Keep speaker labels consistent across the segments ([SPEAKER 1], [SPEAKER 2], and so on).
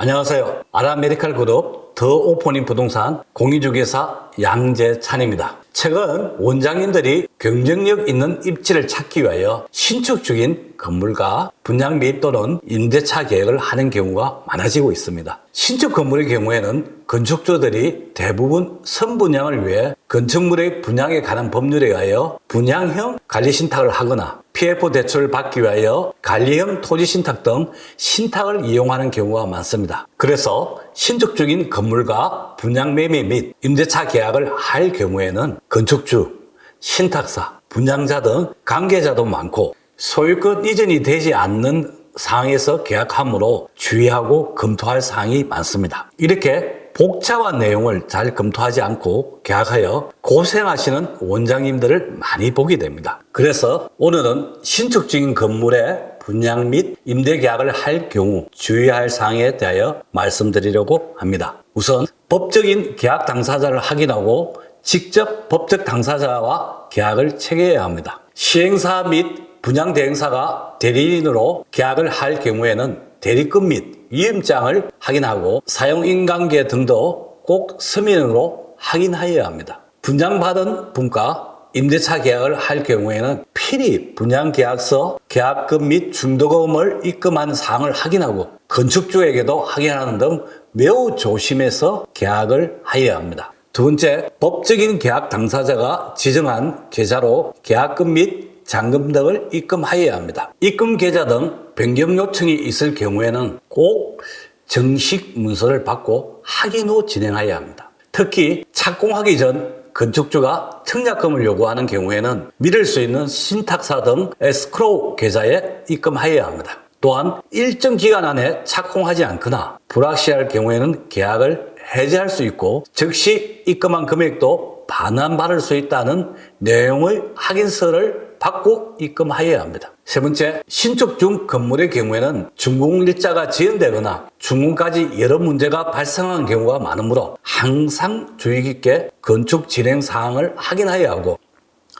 [SPEAKER 1] 안녕하세요. 아랍메디칼 그룹 더 오프닝 부동산 공인중개사 양재찬입니다. 최근 원장님들이 경쟁력 있는 입지를 찾기 위하여 신축 중인 건물과 분양 및 또는 임대차 계획을 하는 경우가 많아지고 있습니다. 신축 건물의 경우에는 건축주들이 대부분 선분양을 위해 건축물의 분양에 관한 법률에 의하여 분양형 관리신탁을 하거나 PF 대출을 받기 위하여 관리형 토지신탁 등 신탁을 이용하는 경우가 많습니다. 그래서 신축 중인 건물과 분양 매매 및 임대차 계약을 할 경우에는 건축주, 신탁사, 분양자 등 관계자도 많고 소유권 이전이 되지 않는 상황에서 계약하므로 주의하고 검토할 사항이 많습니다. 이렇게 복잡한 내용을 잘 검토하지 않고 계약하여 고생하시는 원장님들을 많이 보게 됩니다. 그래서 오늘은 신축 중인 건물의 분양 및 임대 계약을 할 경우 주의할 사항에 대하여 말씀드리려고 합니다. 우선 법적인 계약 당사자를 확인하고 직접 법적 당사자와 계약을 체결해야 합니다. 시행사 및 분양 대행사가 대리인으로 계약을 할 경우에는 대리금 및 위임장을 확인하고 사용인관계 등도 꼭 서면으로 확인하여야 합니다. 분양받은 분과 임대차 계약을 할 경우에는 필히 분양계약서, 계약금 및 중도금을 입금한 사항을 확인하고 건축주에게도 확인하는 등 매우 조심해서 계약을 하여야 합니다. 두 번째, 법적인 계약 당사자가 지정한 계좌로 계약금 및 잔금 등을 입금하여야 합니다. 입금 계좌 등 변경 요청이 있을 경우에는 꼭 정식 문서를 받고 확인 후 진행하여야 합니다. 특히 착공하기 전 건축주가 청약금을 요구하는 경우에는 미룰 수 있는 신탁사 등 에스크로우 계좌에 입금하여야 합니다. 또한 일정 기간 안에 착공하지 않거나 불확실할 경우에는 계약을 해지할 수 있고 즉시 입금한 금액도 반환받을 수 있다는 내용의 확인서를 받고 입금하여야 합니다. 세 번째, 신축 중 건물의 경우에는 준공일자가 지연되거나 준공까지 여러 문제가 발생한 경우가 많으므로 항상 주의 깊게 건축 진행 사항을 확인하여야 하고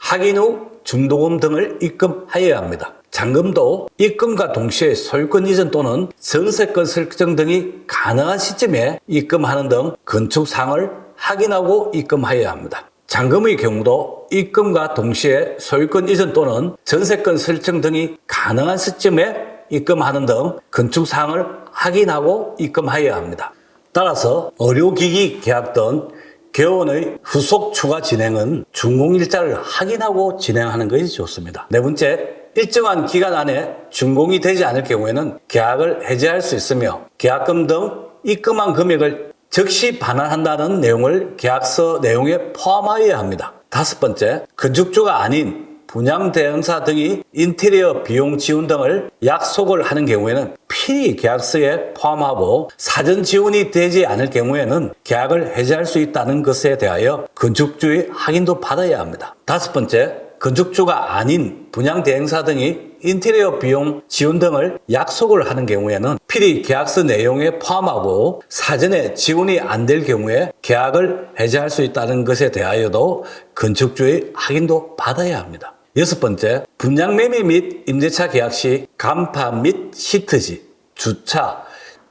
[SPEAKER 1] 확인 후 중도금 등을 입금하여야 합니다. 잔금도 입금과 동시에 소유권 이전 또는 전세권 설정 등이 가능한 시점에 입금하는 등 건축 사항을 확인하고 입금하여야 합니다. 잔금의 경우도 입금과 동시에 소유권 이전 또는 전세권 설정 등이 가능한 시점에 입금하는 등 건축 사항을 확인하고 입금하여야 합니다. 따라서 의료기기 계약 등 개원의 후속 추가 진행은 준공일자를 확인하고 진행하는 것이 좋습니다. 네 번째, 일정한 기간 안에 준공이 되지 않을 경우에는 계약을 해지할 수 있으며 계약금 등 입금한 금액을 즉시 반환한다는 내용을 계약서 내용에 포함하여야 합니다. 다섯 번째, 건축주가 아닌 분양 대행사 등이 인테리어 비용 지원 등을 약속을 하는 경우에는 필히 계약서에 포함하고 사전 지원이 되지 않을 경우에는 계약을 해지할 수 있다는 것에 대하여 건축주의 확인도 받아야 합니다. 다섯 번째, 건축주가 아닌 분양 대행사 등이 인테리어 비용 지원 등을 약속을 하는 경우에는 필히 계약서 내용에 포함하고 사전에 지원이 안 될 경우에 계약을 해지할 수 있다는 것에 대하여도 건축주의 확인도 받아야 합니다. 여섯 번째, 분양 매매 및 임대차 계약 시 간판 및 시트지, 주차,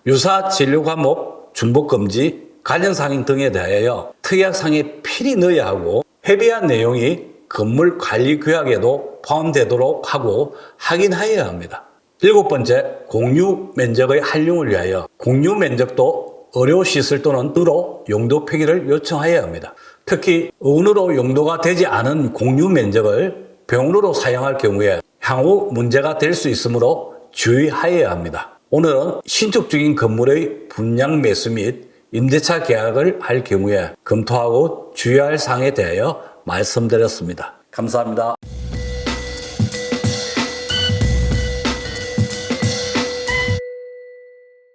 [SPEAKER 1] 유사 진료 과목, 중복 금지, 관련 상인 등에 대하여 특약상에 필히 넣어야 하고 협의한 내용이 건물 관리 규약에도 포함되도록 하고 확인하여야 합니다. 일곱 번째, 공유 면적의 활용을 위하여 공유 면적도 의료시설 또는 으로 용도 표기를 요청하여야 합니다. 특히 은으로 용도가 되지 않은 공유 면적을 병으로 사용할 경우에 향후 문제가 될 수 있으므로 주의하여야 합니다. 오늘은 신축 중인 건물의 분양 매수 및 임대차 계약을 할 경우에 검토하고 주의할 사항에 대하여 말씀드렸습니다. 감사합니다.